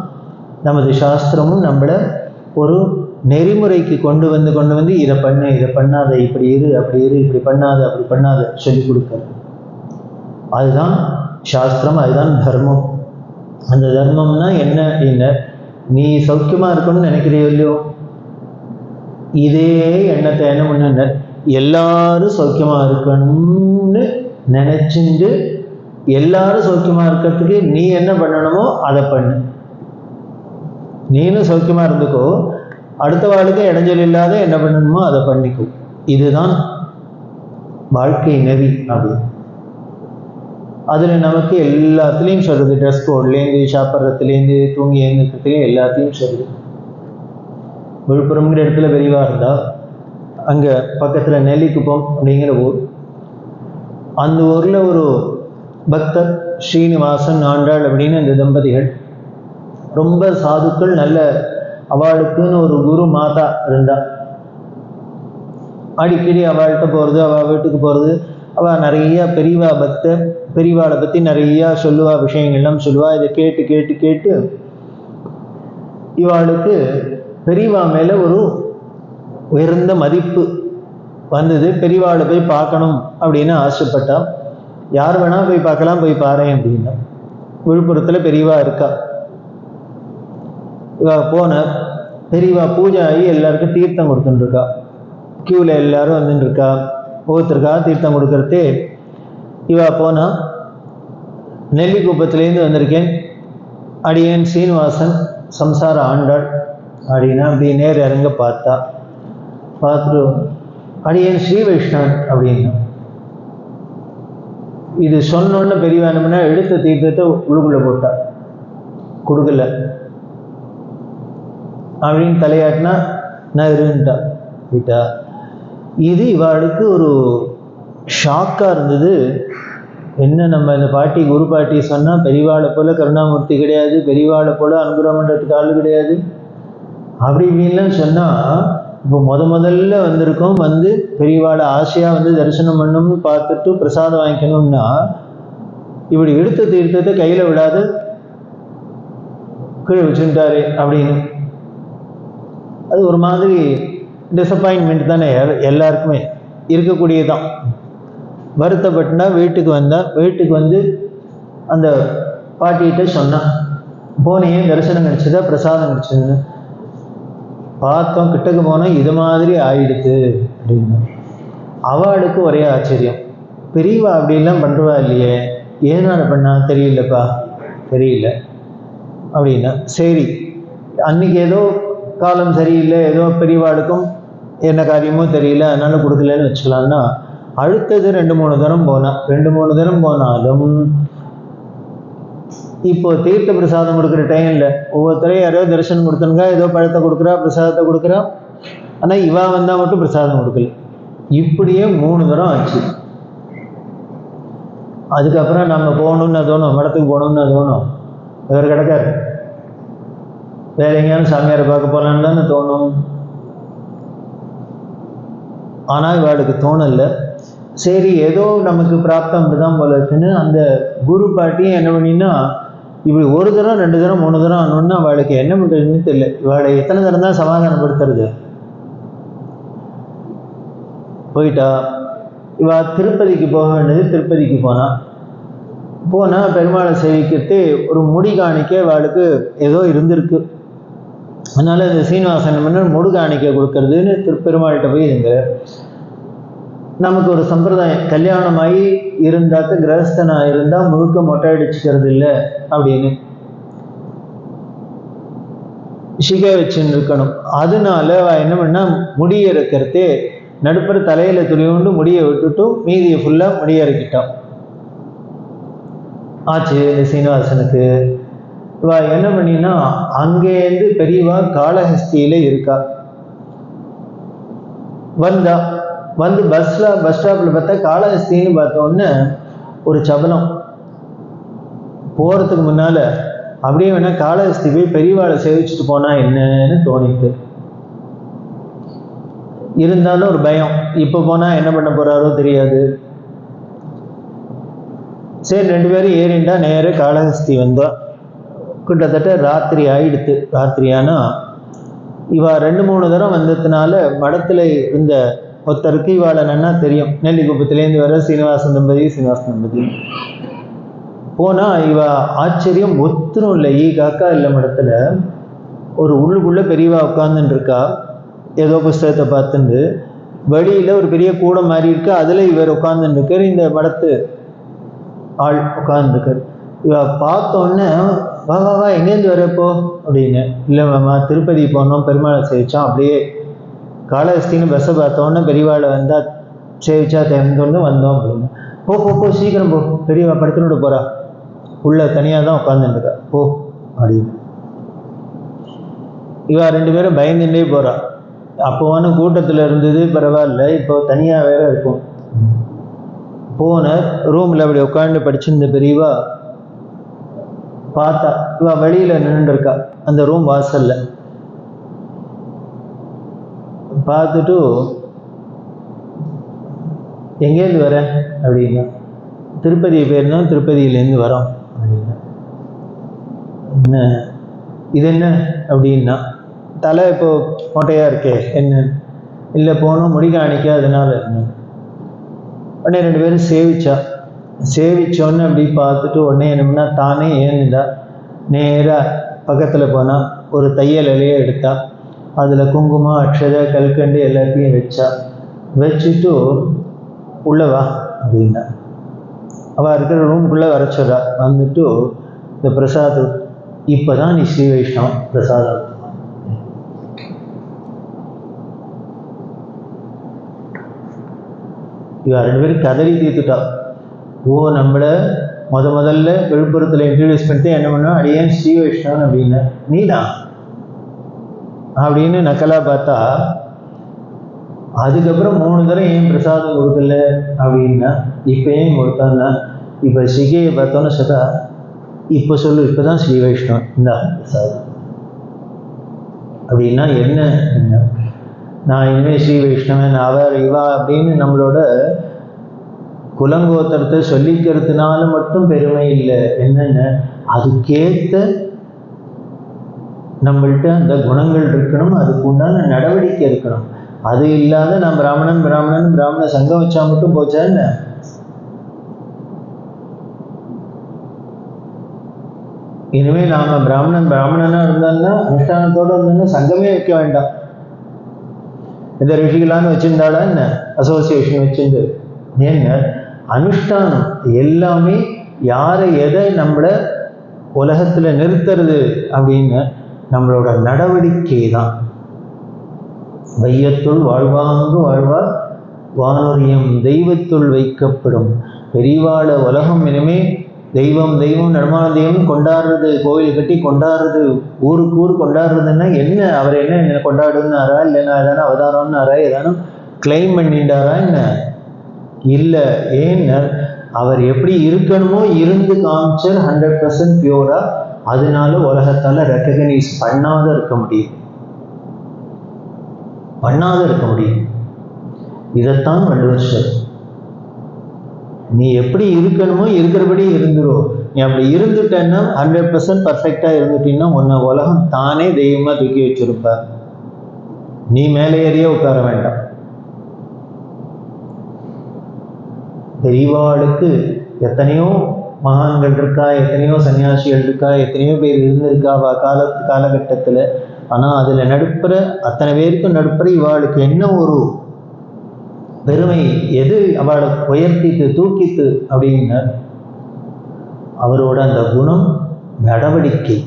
நமது சாஸ்திரமும் நம்மளை ஒரு நெறிமுறைக்கு கொண்டு வந்து இதை பண்ணு, இதை பண்ணாத, இப்படி இரு, அப்படி இரு, இப்படி பண்ணாத, அப்படி பண்ணாத சொல்லி கொடுக்கறது. அதுதான் சாஸ்திரம், அதுதான் தர்மம். அந்த தர்மம்னா என்ன அப்படின்னா, நீ சௌக்கியமா இருக்கணும்னு நினைக்கிறியோ இல்லையோ, இதே எண்ணத்தை என்ன பண்ண, எல்லாரும் சௌக்கியமா இருக்கணும்னு நினைச்சுட்டு எல்லாரும் சௌக்கியமா இருக்கிறதுக்கு நீ என்ன பண்ணணுமோ அதை பண்ணு. நீனும் சௌக்கியமா இருந்துக்கோ, அடுத்த வாழ்க்கை இடைஞ்சல் இல்லாத என்ன பண்ணணுமோ அதை பண்ணிக்கோ. இதுதான் வாழ்க்கை நெறி. அப்படி அதில் நமக்கு எல்லாத்துலேயும் சொல்லுது, ட்ரெஸ் கோட்லேருந்து சாப்பிட்றதுலேருந்து தூங்கி எழுந்துக்கிறதுலேயும் எல்லாத்தையும் சொல்லுது. விழுப்புரம்ங்கிற இடத்துல விரிவாக இருந்தால் அங்கே பக்கத்தில் நெல்லிக்குப்பம் அப்படிங்கிற ஊர். அந்த ஊரில் ஒரு பக்தர் ஸ்ரீனிவாசன் ஆண்டாள் அப்படின்னு அந்த தம்பதிகள் ரொம்ப சாதுக்கள், நல்ல அவளுக்குன்னு ஒரு குரு மாதா இருந்தா. அடிக்கடி அவள்கிட்ட போகிறது, அவள் வீட்டுக்கு போகிறது, அவள் நிறைய பெரியவா பக்தர், பெரியவாளை பற்றி நிறையா சொல்லுவா, விஷயங்கள்லாம் சொல்லுவா. இதை கேட்டு கேட்டு கேட்டு இவாளுக்கு பெரியவா மேலே ஒரு உயர்ந்த மதிப்பு வந்தது. பெரியவாளை போய் பார்க்கணும் அப்படின்னு ஆசைப்பட்டா. யார் வேணால் போய் பார்க்கலாம், போய் பாரு அப்படின்னா. விழுப்புரத்தில் பெரியவா இருக்கா. இவ போன பெரியவா பூஜை ஆகி எல்லாருக்கும் தீர்த்தம் கொடுத்துட்டுருக்கா. க்யூவில் எல்லாரும் வந்துட்டுருக்கா, ஒவ்வொருத்தருக்கா தீர்த்தம் கொடுக்கறதே. இவா போனா, நெல்லிக்குப்பத்துலேருந்து வந்திருக்கேன், அடியேன் சீனிவாசன் சம்சார ஆண்டாள் அப்படின்னா அப்படி நேர் இறங்க பார்த்தா. பார்த்துட்டு அடியேன் ஸ்ரீ வைஷ்ணவன் அப்படின்னா. இது சொன்னோன்னு பெரியவா என்னன்னா எடுத்த தீர்த்தத்தை உள்ளுக்குள்ளே போட்டா, கொடுக்கல அப்படின்னு தலையாட்டினா நான் இருந்துட்டா வீட்டா. இது இவாளுக்கு ஒரு ஷாக்காக இருந்தது. என்ன நம்ம இந்த பாட்டி, குரு பாட்டி சொன்னால் பெரியவாளை போல் கருணாமூர்த்தி கிடையாது, பெரியவாளை போல் அனுகிரகம் பண்ணுறதுக்கு ஆள் கிடையாது அப்படி இப்படின்லாம் சொன்னால், இப்போ முதல்ல வந்திருக்கோம், வந்து பெரியவாளை ஆசையாக வந்து தரிசனம் பண்ணணும்னு பார்த்துட்டு பிரசாதம் வாங்கிக்கணும்னா இப்படி எடுத்த தீர்த்தத்தை கையில் விடாது கீழே வச்சுட்டாரு அப்படின்னு. அது ஒரு மாதிரி டிசப்பாயின்மெண்ட் தானே, எல்லாருக்குமே இருக்கக்கூடியதான். வருத்தப்பட்டுனா வீட்டுக்கு வந்தால், வீட்டுக்கு வந்து அந்த பாட்டிகிட்ட சொன்னான், போனேயே தரிசனம் கிடச்சதா, பிரசாதம் கிடச்சதுன்னு பார்த்தோம், கிட்டக்கு போனால் இது மாதிரி ஆயிடுது அப்படின்னு. அவளுக்கு ஒரே ஆச்சரியம், பெரியவா அப்படிலாம் பண்ணுறவா இல்லையே, ஏனால பண்ணா தெரியலப்பா, தெரியல அப்படின்னா. சரி, அன்னைக்கு ஏதோ காலம் சரியில்லை, ஏதோ பெரியவாளுக்கும் என்ன காரியமோ தெரியல, அதனால கொடுக்கலன்னு வச்சுக்கலாம்னா, அடுத்தது 2-3 தரம் போனா, 2-3 தரம் போனாலும் இப்போ தீர்த்த பிரசாதம் கொடுக்குற டைம் இல்லை. ஒவ்வொருத்தரையும் யாரோ தரிசனம் கொடுத்தனுங்க, ஏதோ பழத்தை கொடுக்குறா, பிரசாதத்தை கொடுக்குறா. ஆனால் இவா வந்தால் மட்டும் பிரசாதம் கொடுக்கல. இப்படியே 3 தரம் ஆச்சு. அதுக்கப்புறம் நம்ம போகணும்னு தோணும், மடத்துக்கு போகணும்னு தோணும், இவர் கிடக்காரு, வேற எங்கேயாலும் சாமியாரை பார்க்க போகலான்னு தானே தோணும். ஆனால் இவாளுக்கு தோணலை. சரி, ஏதோ நமக்கு பிராப்தம் தான் போல இருக்குன்னு அந்த குரு பாட்டியும் என்ன பண்ணினா, இப்படி 1 தரம் 2 தரம் 3 தரம் ஆனோன்னா அவளுக்கு என்ன பண்ணுறதுன்னு தெரியல. இவளை எத்தனை தரம் தான் சமாதானப்படுத்துறது. போயிட்டா. இவ திருப்பதிக்கு போக வேண்டியது, திருப்பதிக்கு போனால் பெருமாளை சேவிக்கிறது ஒரு முடி காணிக்க இவளுக்கு ஏதோ இருந்திருக்கு. அதனால இந்த சீனிவாசன் பண்ண முடி காணிக்க கொடுக்கறதுன்னு திருப்பெருமாள்கிட்ட போய் இருங்க. நமக்கு ஒரு சம்பிரதாயம், கல்யாணமாகி இருந்தாக்க கிரகஸ்தனாக இருந்தால் முழுக்க மொட்டை அடிச்சுக்கிறது இல்லை அப்படின்னு சிகை வச்சுன்னு இருக்கணும். அதனால என்ன பண்ணால் முடியை இறக்கிறதே, நடுப்புற தலையில் துணிவுண்டு முடியை விட்டுட்டு மீதியை ஃபுல்லாக முடியை இறக்கிட்டான். ஆச்சு இந்த சீனிவாசனுக்கு. இவா என்ன பண்ணினா, அங்கேருந்து பெரியவா காளஹஸ்தியில் இருக்கா. வந்து பஸ் ஸ்டாப்பில் பார்த்தா காளஹஸ்தின்னு பார்த்தோன்னே ஒரு சபலம். போகிறதுக்கு முன்னால் அப்படியே வேணால் காளஹஸ்தி போய் பெரியவாளை சேவிச்சுட்டு போனால் என்னன்னு தோணிட்டு இருந்தாலும் ஒரு பயம், இப்போ போனால் என்ன பண்ண போகிறாரோ தெரியாது. சரி, 2 பேரும் ஏறிண்டா நேராக காளஹஸ்தி வந்தோம். கிட்டத்தட்ட ராத்திரி ஆயிடுத்து. ராத்திரியானா இவா 2-3 தரம் வந்ததுனால மடத்தில் இருந்த ஒருத்தருக்கு இவாளை நன்னா தெரியும். நெல்லிக்குப்பத்துலேருந்து வர சீனிவாசன் தம்பதி போனால் இவா ஆச்சரியம் ஒத்துரும் இல்லை. காக்கா இல்லை மடத்தில் ஒரு உள்ளுக்குள்ளே பெரியவா உட்காந்துட்டு இருக்கா. ஏதோ புஸ்தகத்தை பார்த்துட்டு வெளியில் ஒரு பெரிய கூடம் மாதிரி இருக்கு. அதில் இவர் உட்காந்துட்டு இருக்கார். இந்த மடத்து ஆள் உட்காந்துருக்கார். இவ பார்த்தோன்னே வா வா வா எங்கேருந்து வரப்போ அப்படின்னு. இல்லை மாமா திருப்பதி போனோம், பெருமாளை சேவிச்சோம், அப்படியே காலஹஸ்தின்னு பஸ்ஸை பார்த்தோன்னே பெரியவாளை வந்தால் சேவிச்சா தேர்ந்தோன்னு வந்தோம் அப்படின்னு. போ போ போ சீக்கிரம் போ, பெரியவா படுத்துட்டு போகிறா, உள்ள தனியாக தான் உட்காந்துருக்கா, போ அப்படின்னு. இவா 2 பேரும் பயந்துட்டே போகிறா. அப்போவான கூட்டத்தில் இருந்தது பரவாயில்ல, இப்போ தனியாக வேற இருக்கும். போன ரூமில் அப்படி உட்காந்து படிச்சிருந்த பெரியவா பார்த்தா இவா வெளியில் நின்றுருக்கா அந்த ரூம் வாசல்ல. பார்த்துட்டு எங்கேருந்து வர அப்படின்னா, திருப்பதி பேர்னா திருப்பதியிலேருந்து வரோம் அப்படின்னா. என்ன இது என்ன அப்படின்னா, தலை இப்போ மொட்டையாக இருக்கே என்ன, இல்லை போனோம் முடி காணிக்காதனால என்ன. உடனே 2 பேரும் சேவிச்சோன்னு அப்படி பார்த்துட்டு உடனே என்னம்னா தானே ஏந்துண்டா. நேராக பக்கத்தில் போனால் ஒரு தையல் இலையை எடுத்தா, அதில் குங்குமம் அக்ஷதை கல்கண்டு எல்லாத்தையும் வச்சுட்டு உள்ளவா அப்படின்னா. அவள் இருக்கிற ரூமுக்குள்ளே வர சொல்றா. வந்துட்டு இந்த பிரசாதம், இப்போ தான் நீ ஸ்ரீ வைஷ்ணவம் பிரசாதம். இவ 2 பேரும் கதறி தீர்த்துட்டா. ஓ நம்மளை முதல்ல விழுப்புரத்தில் இன்ட்ரடியூஸ் பண்ணிட்டு என்ன பண்ணா, அடியேன் ஸ்ரீ வைஷ்ணவன் அப்படின்னு. நீதான் அப்படின்னு நக்கலாக பார்த்தா. அதுக்கப்புறம் 3 தரம் ஏன் பிரசாதம் கொடுக்கல அப்படின்னா, இப்போ ஏன் கொடுத்தான்னா, இப்போ சிகையை பார்த்தோன்னு சதா இப்போ சொல்லு, இப்போ தான் ஸ்ரீ வைஷ்ணவன் இந்த பிரசாதம் அப்படின்னா என்ன என்ன, நான் இனிமேல் ஸ்ரீ வைஷ்ணவன் அவர் இவா அப்படின்னு நம்மளோட குலங்கோத்திரத்தை சொல்லிக்கிறதுனால மட்டும் பெருமை இல்லை. என்னென்ன அதுக்கேற்ற நம்மள்கிட்ட அந்த குணங்கள் இருக்கணும், அதுக்கு உண்டான நடவடிக்கை இருக்கணும். அது இல்லாத நான் பிராமண சங்கம் வச்சா மட்டும் போச்சா என்ன. இனிமேல் நாம் பிராமணனா இருந்தோம்னா அனுஷ்டானத்தோடு இருந்தோம்னா சங்கமே வைக்க வேண்டாம். இந்த ரிஷிகளான்னு வச்சிருந்தாளா என்ன, அசோசியேஷன் வச்சிருந்து என்ன, அனுஷ்டானம் எல்லாமே யாரை எதை நம்மளை உலகத்தில் நிறுத்துறது அப்படின்னு நம்மளோட நடவடிக்கை தான். வையத்துள் வாழ்வாங்கு வாழ்வார் வானொரியம் தெய்வத்துள் வைக்கப்படும். பெரியவாள உலகம் இனிமே தெய்வம் நடமான தெய்வம் கொண்டாடுறது, கோவில் கட்டி கொண்டாடுறது, ஊருக்கு ஊர் கொண்டாடுறதுன்னா என்ன, அவர் என்ன கொண்டாடுனாரா, இல்லைன்னா ஏதான அவதாரம்னாரா, ஏதானும் கிளைம் பண்ணிட்டாரா என்ன இல்லை. ஏன்னு அவர் எப்படி இருக்கணுமோ இருந்து காமிச்சர் 100% பியூரா. அதனால உலகத்தால் ரெக்கக்னைஸ் பண்ணாத இருக்க முடியும். இதைத்தான் வள்ளுவர் சார், நீ எப்படி இருக்கணுமோ இருக்கிறபடி இருந்துரும். நீ அப்படி இருந்துட்டேன்னா 100% பர்ஃபெக்டாக இருந்துட்டீங்கன்னா உன்னை உலகம் தானே தெய்வமாக தூக்கி வச்சிருப்பார். நீ மேலே ஏறியே உட்கார வேண்டாம். பெரியவாளுக்கு எத்தனையோ மகான்கள் இருக்கா, எத்தனையோ சன்னியாசிகள் இருக்கா, எத்தனையோ பேர் இருந்திருக்கா காலகட்டத்தில். ஆனால் அதில் நடுப்புற அத்தனை பேருக்கும் நடுப்புற இவாளுக்கு என்ன ஒரு பெருமை, எது அவளை உயர்த்திட்டு தூக்கிட்டு அப்படின்னா அவரோட அந்த குணம், நடவடிக்கை,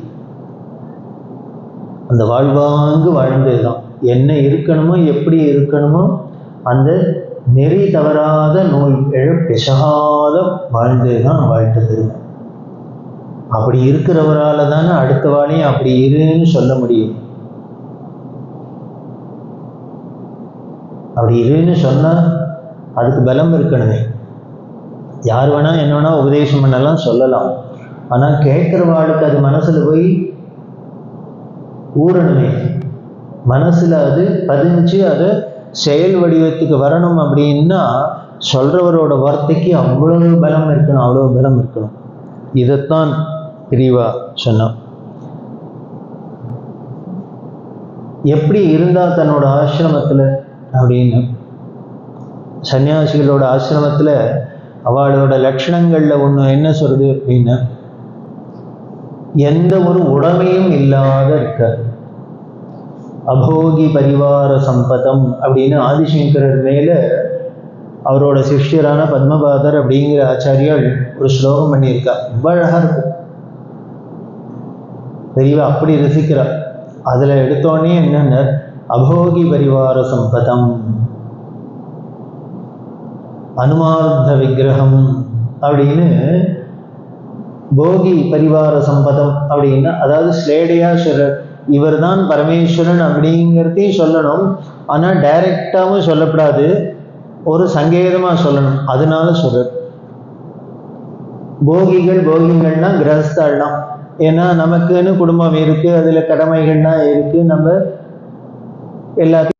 அந்த வாழ்வாங்கு வாழ்ந்ததுதான். என்ன இருக்கணுமோ எப்படி இருக்கணுமோ அந்த நெறி தவறாத நூல் பிசகாத வாழ்ந்ததுதான் வாழ்க்கை பெருமை. அப்படி இருக்கிறவரால தானே அடுத்த வாழையும் அப்படி இருன்னு சொல்ல முடியும். அப்படி இருன்னு சொன்னால் அதுக்கு பலம் இருக்கணுமே. யார் வேணா என்ன வேணா உபதேசம் பண்ணலாம், சொல்லலாம். ஆனால் கேட்குறவாளுக்கு அது மனசில் போய் ஊறணுமே, மனசில் அது பதிஞ்சு அதை செயல் வடிவத்துக்கு வரணும். அப்படின்னா சொல்கிறவரோட வார்த்தைக்கு அவ்வளோ பலம் இருக்கணும். இதைத்தான் பிரிவா சொன்னான். எப்படி இருந்தால் தன்னோட ஆசிரமத்தில் அப்படின்னு. சன்னியாசிகளோட ஆசிரமத்தில் அவளோட லட்சணங்களில் ஒன்று என்ன சொல்றது அப்படின்னா, எந்த ஒரு உடைமையும் இல்லாத இருக்கார். அபோகி பரிவார சம்பதம் அப்படின்னு ஆதிசங்கரர் மேலே அவரோட சிஷ்யரான பத்மபாதர் அப்படிங்கிற ஆச்சாரியால் ஒரு ஸ்லோகம் பண்ணியிருக்கார். ரொம்ப அழகாக இருக்கும். பெரியவா அப்படி ரசிக்கிறார். அதில் எடுத்தோடனே என்னென்ன அபோகி பரிவார சம்பதம், அனுமார்த்த விக்கிரகம் அப்படின்னு. போகி பரிவார சம்பதம் அப்படின்னா அதாவது ஸ்லேடையாஸ்வரர் இவர் தான் பரமேஸ்வரன் அப்படிங்கிறதையும் சொல்லணும். ஆனால் டைரக்டாகவும் சொல்லப்படாது, ஒரு சங்கேதமாக சொல்லணும். அதனால சொல்றார். போகிகள்னா கிரகஸ்தாள்லாம். ஏன்னா நமக்குன்னு குடும்பம் இருக்கு, அதுல கடமைகள்லாம் இருக்கு. நம்ம எல்லாத்தையும்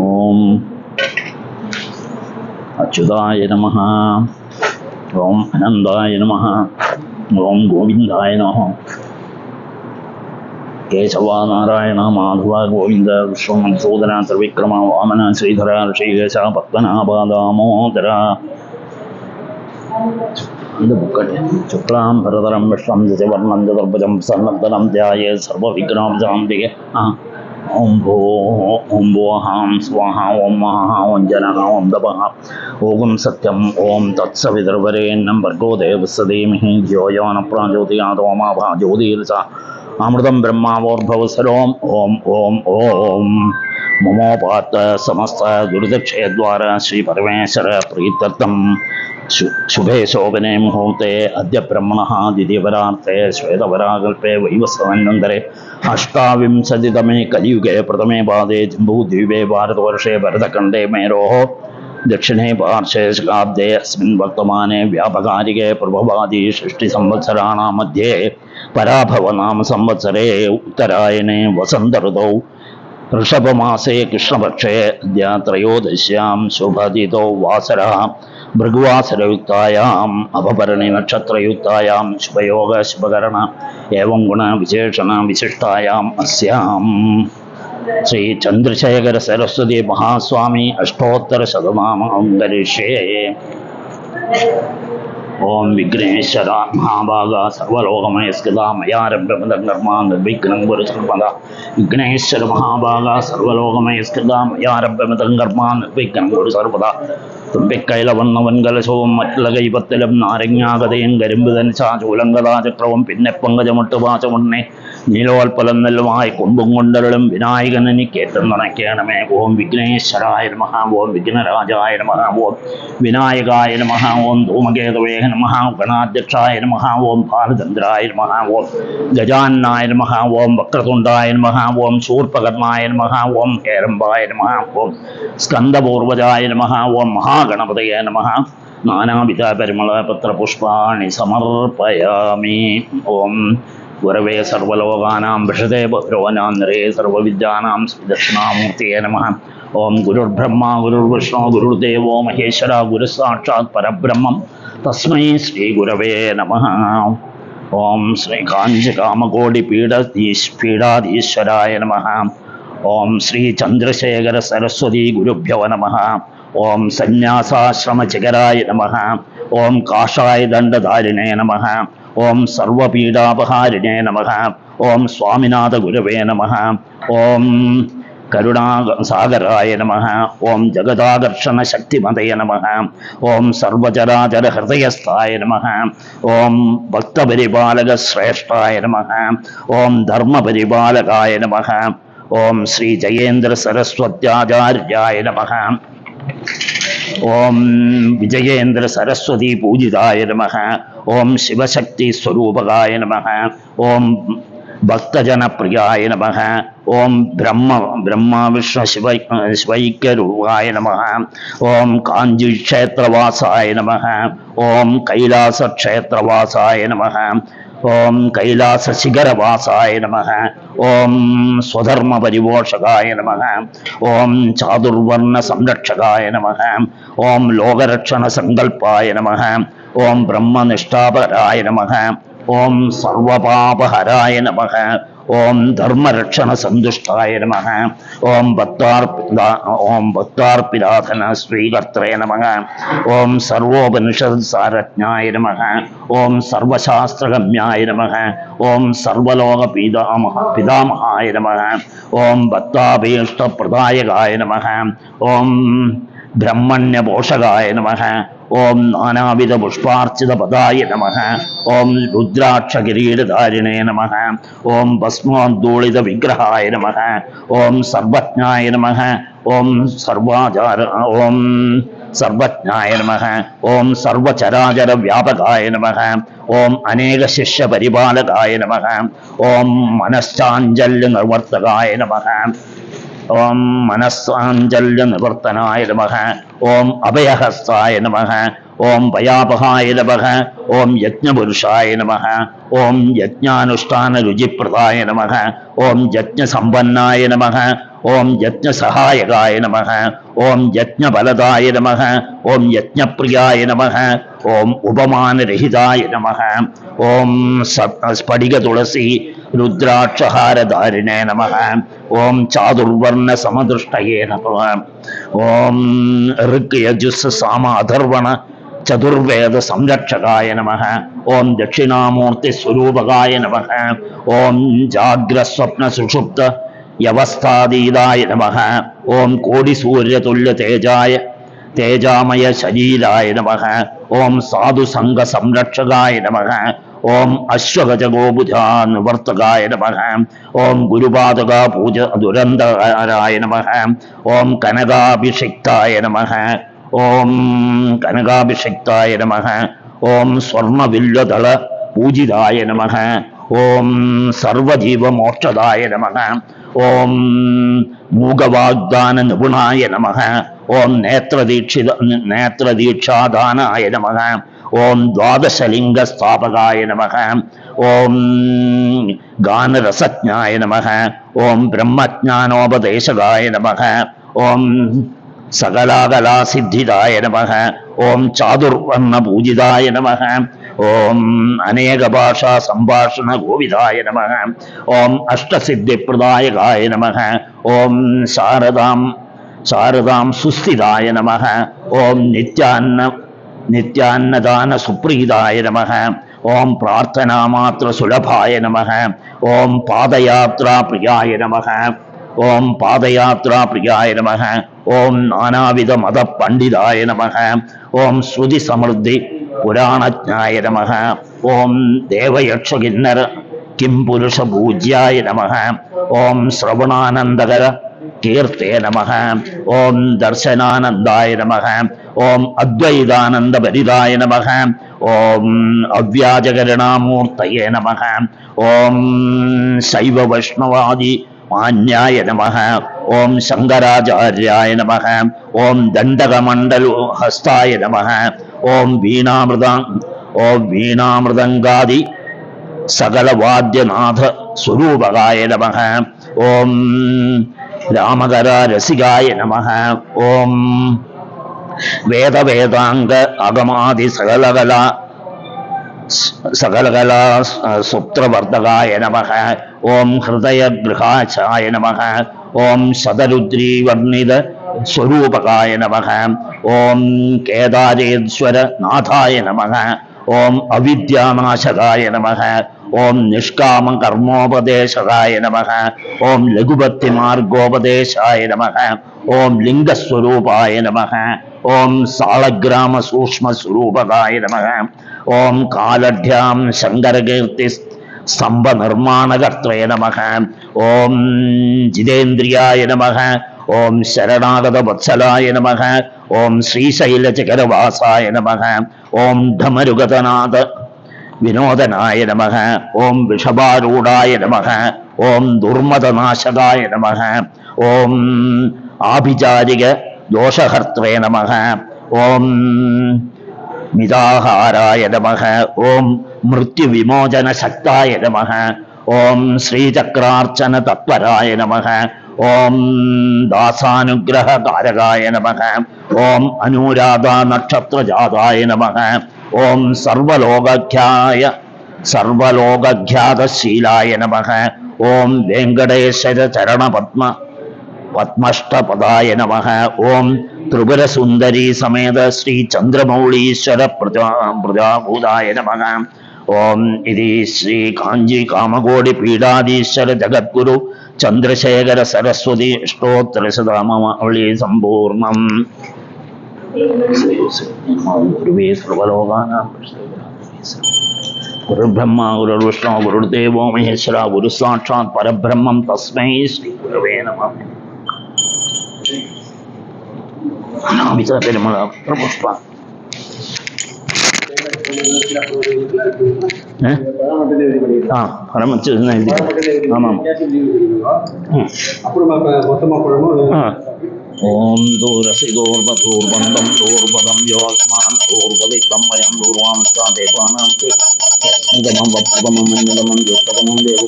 ஓம் அச்சுதாய நமஹ, ஓம் அனந்தாய நமஹ, ஓம் கோவிந்தாய நமஹ. கேசவா நாராயண மாதவ கோவிந்த விஸ்வம் சோதனா திரிவிக்ரம வாமன ஸ்ரீதர ரிஷிகேச பத்மநாப தாமோதரா. இந்த புக்கட்டு சுக்லாம் பரதரம் விஷ்ணம் திஜவர்ணம் சதுர்புஜம் சன்னத்தனம் தியாயே சர்வ விக்ரம் சாந்திகே. ஓம் भो ओम भोहां स्वाहा ओम महा ओम जनः ओम दपः ओम सत्यम ओम तत्सवितुर्वरेण्यं भर्गो देवस्य धीमहि धियो यो न प्रचोदयात् ओमा ज्योतिर्सा अमृतं ब्रह्मावोर्भवसरोम ओम ओम ओम ममोपात समस्त गुरुदक्षयद्वारा श्री परमेश्वर प्रीत्यर्थं शुभे शोभने मुहूर्ते अद्य ब्रह्मणः द्वितीयपरार्थे श्वेतपराकल्पे वैवस्वतन्वन्तरे अष्टाविंशतितमे कलियुगे प्रथमे पादे जम्बूद्वीपे भारतवर्षे भरतखण्डे मेरोः दक्षिणे पार्श्वे शकाब्दे अस्मिन् वर्तमाने व्यापकारिके प्रभवादि षष्टिसंवत्सराणां मध्ये पराभवनाम संवत्सरे उत्तरायणे वसन्त ऋतौ ऋषभमासे कृष्णपक्षे अद्य त्रयोदश्यां शुभतिथौ वासरः भृगुवासरयुक्तायाम् अपभरणे नक्षत्रयुक्तायां शुभयोग शुभकरण एवं गुण विशेषण विशिष्टायाम् अस्यां श्री चंद्रशेखर सरस्वती महास्वामी अष्टोत्तर शतनामं करिष्ये. ओम विघ्नेश्वर महाभागा सर्वलोकमय स्थिता मयारभ्यमदकर्मा निर्विघ्नं कुरु सर्वदा. विघ्नेश्वर महाभागा सर्वलोकमय स्थिता मयारभ्यमदकर्मा निर्विघ्नं कुरु सर्वदा. തുമ്പിക്കൈലവണ്ണവൻ കലശവും മറ്റുള്ള കൈപത്തിലും നാരങ്ങാകതയും കരിമ്പുതൻ ചാചൂലങ്കതാചക്രവും പിന്നെ പങ്കജമുട്ട് പാചമുണ്ണെ നീലോൽപ്പലം നെല്ലുമായി കൊമ്പും കൊണ്ടരുളും വിനായകൻ എനിക്കേറ്റം തുണയ്ക്കണമേ. ഓം വിഘ്നേശ്വരായ നമഃ, ഓം വിഘ്നരാജായ നമഃ, ഓം വിനായകായ നമഃ, ഓം ധൂമകേതവേ നമഃ, ഗണാധ്യക്ഷായ നമഃ, ഓം ഭാരചന്ദ്രായ നമഃ, ഓം ഗജാനനായ നമഃ, ഓം വക്രതുണ്ടായ നമഃ, ഓം ശൂർപകർണായ നമഃ, ഓം ഹേരംബായ നമഃ, ഓം സ്കന്ദപൂർവജായ നമഃ, ഓം മഹാഗണപതയെ നമഃ. നാനാവിധ പരിമളപത്രപുഷ്പാണി സമർപ്പയാമി. ഓം ഗുരവേ സർവലോകാനാം വിഷതേ ഭദ്രോനാന്തരേ സർവവിദ്യാനാം ശ്രീദക്ഷിണാമൂർത്തിയെ നമഃ. ഓം ഗുരുർബ്രഹ്മ ഗുരുർവിഷ്ണു ഗുരുദേവോ മഹേശ്വര ഗുരുസാക്ഷാത് പരബ്രഹ്മം തസ്മൈ ശ്രീ ഗുരവേ നമഃ. ഓം ശ്രീ കാഞ്ചകാമകോടി പീഠാധീശ്വരായ നമഃ. ഓം ശ്രീ ചന്ദ്രശേഖര സരസ്വതി ഗുരുഭ്യോ നമഃ. ഓം സന്യാസാശ്രമചികരായ നമഃ. ഓം കാഷായ ദണ്ഡധാരിണേ നമഃ. ഓം സർവപീഡാപഹാരിണേ നമഃ. ഓം സ്വാമിനാഥ ഗുരവേ നമഃ. ഓം കരുണാസാഗരായ നമഃ. ഓം ജഗദാകർഷണ ശക്തിമതയ നമഃ. ഓം സർവചരാചര ഹൃദയസ്ഥായ നമഃ. ഓം ഭക്തപരിപാലക ശ്രേഷ്ഠായ നമഃ. ഓം ധർമ്മപരിപാലകായ നമഃ. ഓം ശ്രീ ജയേന്ദ്ര സരസ്വത്യാചാര്യായ നമഃ. ഓം വിജയേന്ദ്ര സരസ്വതി പൂജിതായ നമഃ. ഓം ശിവശക്തി സ്വരൂപകായ നമഃ. ഓം ഭക്തജനപ്രിയായ നമഃ. ഓം ബ്രഹ്മ വിഷ്ണു ശിവൈക്യരൂപായ നമഃ. ഓം കാഞ്ചിക്ഷേത്രവാസായ നമഃ. ഓം കൈലാസക്ഷേത്രവാസായ നമഃ. ഓം കൈലാസശിഖരവാസായ നമഃ. ഓം സ്വധർമ്മപരിപോഷകായ നമഃ. ഓം ചാതുർവർണ്ണ സംരക്ഷകായ നമഃ. ഓം ലോകരക്ഷണസങ്കൽപ്പായ നമഃ. ഓം ബ്രഹ്മനിഷ്ഠാപരായ നമഃ. ഓം സർവപാപഹരായ നമഃ. ഓം ധർമ്മരക്ഷണസന്തുഷ്ടായ നമഃ. ഓം ഭക്താർപ്പിതാധന ശ്രീകർത്രേ നമഃ. ഓം സർവോപനിഷത്സാരജ്ഞായ നമഃ. ഓം സർവശാസ്ത്രഗമ്യായ നമഃ. ഓം സർവലോകപിതാമഹായ നമഃ. ഓം ഭക്താഭീഷ്ടപ്രദായകായ നമഃ. ഓം ബ്രഹ്മണ്യപോഷകായ നമഃ. ഓം നാനാവിധ പുഷ്പാർച്ചിതപദായ നമഃ. ഓം രുദ്രാക്ഷകിരീടധാരിണേ നമഃ. ഓം ഭസ്മോദ്ദൂളിത വിഗ്രഹായ നമഃ. ഓം സർവജ്ഞായ നമഃ. ഓം സർവജ്ഞായ നമഃ. ഓം സർവചരാചര വ്യാപകായ നമഃ. ഓം അനേക ശിഷ്യ പരിപാലകായ നമഃ. ഓം മനശ്ചാഞ്ചല്യ നിർവർത്തകായ നമഃ. ഓം മനസ്സാഞ്ചല്യ നിവർത്തനായ നമഃ. ഓം അഭയഹസ്തായ നമഃ. ഓം ഭയാപഹായ നമഃ. ഓം യജ്ഞപുരുഷായ നമഃ. ഓം യജ്ഞാനുഷ്ഠാന രുചിപ്രദായ നമഃ. ഓം യജ്ഞസമ്പന്നായ നമഃ. ഓം യജ്ഞസഹായകായ നമഃ. ഓം യജ്ഞഫലദായ നമഃ. ഓം യജ്ഞപ്രിയായ നമഃ. ഓം ഉപമാനരഹിതായ നമഃ. ഓം സ്ഫടിക തുളസി രുദ്രാക്ഷഹാരധാരിണേ നമഃ. ഓം ചാതുർവർണ്ണ സമദൃഷ്ടയേ നമഃ. ഓം ഋഗ് യജുസ് സാമ അഥർവണ ചതുർവേദ സംരക്ഷകായ നമഃ. ഓം ദക്ഷിണാമൂർത്തി സ്വരൂപകായ നമഃ. ഓം ജാഗ്രസ്വപ്ന സുഷുപ്ത യവസ്ഥാതീതായ നമഃ. ഓം കോടിസൂര്യതുല്യ തേജാമയ ശരീരായ നമഃ. ഓം സാധുസംഘ സംരക്ഷകായ നമഃ. ഓം അശ്വഗജഗോപുജാ നിവർത്തകായ നമഃ. ഓം ഗുരുപാദക പൂജ ദുരന്തകാരായ നമഃ. ഓം കനകാഭിഷിക്തായ നമഃ. ഓം കനകാഭിഷിക്തായ നമഃ. ഓം സ്വർണവില്വദള പൂജിതായ നമഃ. ഓം സർവജീവമോക്ഷദായ നമഃ. ഓം മൂകവാഗ്ദാന നിപുണായ നമഃ. ഓം നേത്രദീക്ഷാദാനായ നമഃ. ഓം ദ്വാദശലിംഗ സ്ഥാപകായ നമഃ. ഓം ഗാനരസജ്ഞായ നമഃ. ഓം ബ്രഹ്മജ്ഞാനോപദേശകായ നമഃ. ഓം സകലാകലാസിദ്ധിതായ നമഃ. ഓം ചാതുർവർണ്ണ പൂജിതായ നമഃ. ഓം അനേക ഭാഷാ സംഭാഷണ ഗോവിതായ നമഃ. ഓം അഷ്ടസിദ്ധിപ്രദായകായ നമഃ. ഓം ശാരദാം സുസ്ഥിതായ നമഃ. ഓം നിത്യാന്നദാന സുപ്രീതായ നമഃ. ഓം പ്രാർത്ഥനാമാത്ര സുലഭായ നമഃ. ഓം പാദയാത്രാപ്രിയായ നമഃ. ഓം പാദയാത്രാപ്രിയായ നമഃ. ഓം നാനാവിധ മതപണ്ഡിതായ നമഃ. ഓം ശ്രുതി സമൃദ്ധി പുരാണജ്ഞായ നമഃ. ഓം ദേവയക്ഷകിന്നര കിംപുരുഷ പൂജ്യായ നമഃ. ഓം ശ്രവണാനന്ദകര കീർത്തേ നമഃ. ഓം ദർശനാനന്ദായ നമഃ. ഓം അദ്വൈതാനന്ദഭരിതായ നമഃ. ഓം അവ്യാജകരണാമൂർത്തയേ നമഃ. ഓം ശൈവ വൈഷ്ണവാദി മാന്യായ നമഃ. ഓം ശങ്കരാചാര്യായ നമഃ. ഓം ദണ്ഡകമണ്ഡലഹസ്തായ നമഃ. ഓം വീണാമൃദംഗാദി സകലവാദ്യനാഥ സ്വരൂപകായ നമഃ. ഓം രാമകരരസികായ നമഃ. ഓം വേദവേദാംഗ അഗമാദി സകലകലാ സുപ്രവർത്തകായ നമഃ. ഓം ഹൃദയഗൃഹാചായ നമഃ. ഓം ശതരുദ്രീവർണിത സ്വരൂപകായ നമഃ. ഓം കേദാരേശ്വര നാഥായ നമഃ. ഓം അവിദ്യാനാശകായ നമഃ. ഓം നിഷ്കാമ കർമ്മോപദേശകായ നമഃ. ഓം ലഘുഭക്തി മാർഗോപദേശായ നമഃ. ഓം ലിംഗസ്വരൂപായ നമഃ. ഓം സാളഗ്രാമ സൂക്ഷ്മ സ്വരൂപകായ നമഃ. ഓം കാലഢ്യാം ശങ്കരകീർത്തി സ്തംഭ നിർമ്മാണകർത്രേ നമഃ. ഓം ജിതേന്ദ്രിയായ നമഃ. ഓം ശരണാഗത വത്സലായ നമഃ. ഓം ശ്രീശൈലചകരവാസായ നമഃ. ഓം ധമരുഗതനാഥ വിനോദനായ നമഃ. ഓം വൃഷഭാരൂഢായ നമഃ. ഓം ദുർമതനാശകായ നമഃ. ഓം ആഭിചാരിക ദോഷഹർത്രേ നമഃ. ഓം മിതാഹാരായ നമഃ. ഓം മൃത്യുവിമോചന ശക്തായ നമഃ. ഓം ശ്രീചക്രാർച്ചന തത്പരായ നമഃ. ഓം ദാസാനുഗ്രഹകാരകായ നമഃ. ഓം അനുരാധ നക്ഷത്രജാതായ നമഃ. ഓം സർവലോകഖ്യാതശീലായ നമഃ. ഓം വെങ്കടേശ്വര പദ്മഷ്ടപദായ നമഃ. ഓം ത്രിപുരസുന്ദരീ സമേത ശ്രീ ചന്ദ്രമൗളീശ്വര പ്രജാഭൂതായ നമഃ. ഓം ഇതി ശ്രീ കാഞ്ചി കാമകോടി പീഠാധീശ്വര ജഗദ്ഗുരു ചന്ദ്രശേഖര സരസ്വതി അഷ്ടോത്തരശതമാവളി സമ്പൂർണം. സർവലോകാനാം ഗുരുബ്രഹ്മ ഗുരുർവിഷ്ണു ഗുരുദേവോ മഹേശ്വര ഗുരു സാക്ഷാത് പരബ്രഹ്മം തസ്മൈ ശ്രീ ഗുരവേ നമഃ. പെരുമള പുഷ്പ பணம் வச்சு ஆமாம். ஓம் தூரசிதோர்பதூர்பந்தம் தூர்பதம் யோஸ்மான் தூர்பதித்தம் வயம் தூர்வாம் தேவானாம் நிதமம் வப்புதமம் நிதமம் யுத்ததமம் தேவு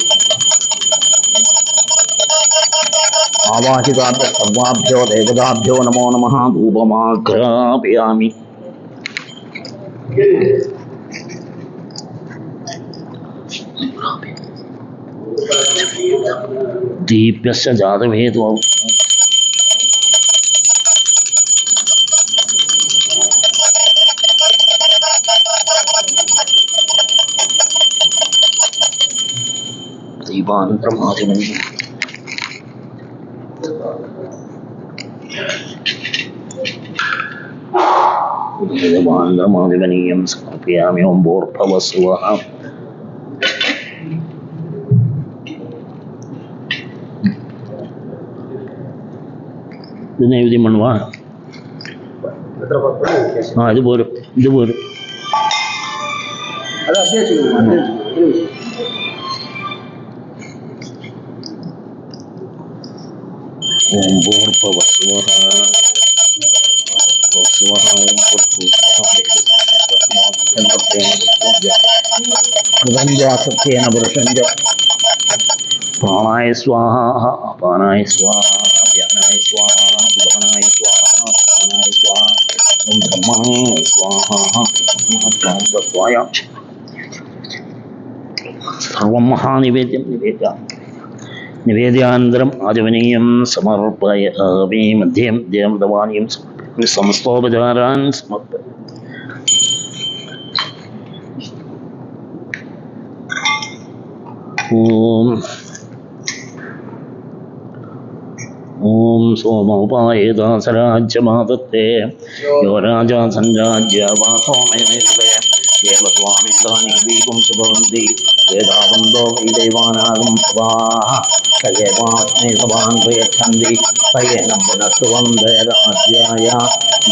ஆவாஹிதார்த்த சர்வாभ्यो தேவதாभ्यो நமோ நமः. தூபமாக்ராபயாமி. दीप्यस्य जातवेदो दीपान्तरमादिमनि देवान्तरमादिमनीयं समर्पयामि. ओं भूर्भुवस्सुवः. ഇത് നൈവേദ്യം பண்ணுவா. ഇത് പോരും. ഓം ഭൂർഭുവസ്സുവഃ. സത്യേന പുരുഷം പ്രാണായ സ്വാഹ അപാനായ സ്വാഹ വ്യാനായ സ്വാഹ ഉദാനായ സ്വാഹ പ്രാണായ സ്വാഹ ഓം ബ്രഹ്മണേ സ്വാഹ സ്വായ. സർവം മഹാനിവേദ്യം നിവേദ്യാനന്തരം ആചമനീയം സമർപ്പയാമി. മധ്യം ദേവദവാനിയം സമസ്തോപചാരാൻ സമർപ്പയാമി. ഓം സോമോപായേദാസരാജ്യമാതത്തെ യോ രാജാ സഞ്ജാജ്യവാസോമയമേതയ ദേവസ്വാമിതാനി ദീപം ചുഭവന്തി വേദാവന്തോ വൈ ദൈവാനാഗം സവാഹ സയേവാസ്മൈ സവാൻ പ്രയച്ഛന്തി സയേനം പുനഃസുവം ദേവരാജ്യായ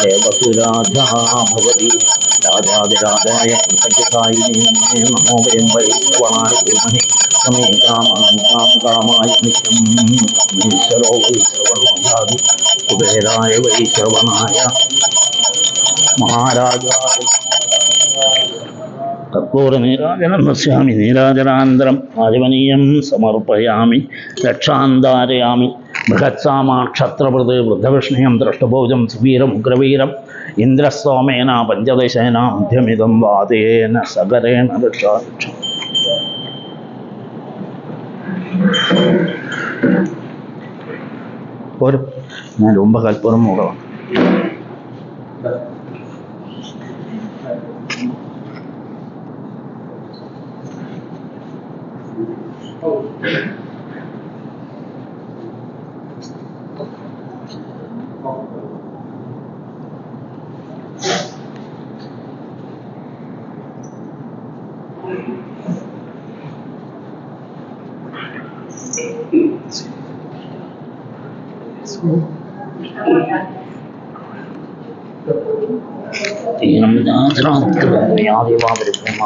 ദേവസുരാജാ ഭവതി. രാജാതിരാജായ കൃതജ്ഞതായിനേ നമോ വയം വൈ ശ്രവണായ കുർമഹി സമേ കാമായ നിത്യം ഈശ്വരോ വൈ ശ്രവണോജാതി കുബേരായ വൈ ശ്രവണായ മഹാരാജായ കർപ്പൂരനീരാജനം നശ്യാമി. നീരാജനാനന്തരം ആചമനീയം സമർപ്പയാമി. രക്ഷാന്താരയാമി. ബൃഹത്സാമാക്ഷത്രപ്രത് വൃദ്ധവിഷ്ണയം ദ്രഷ്ടഭോജം സുവീരമുഗ്രവീരം ഇന്ദ്രസ്തോമേന പഞ്ചദശേന മധ്യമിതം വാതേന സകരേണ രക്ഷാരക്ഷ. പോരും. ഞാൻ ரொம்ப കൽപ്പൂരം മൂടണം. ദീനം യാദേവാദരിപൂർണ്ണ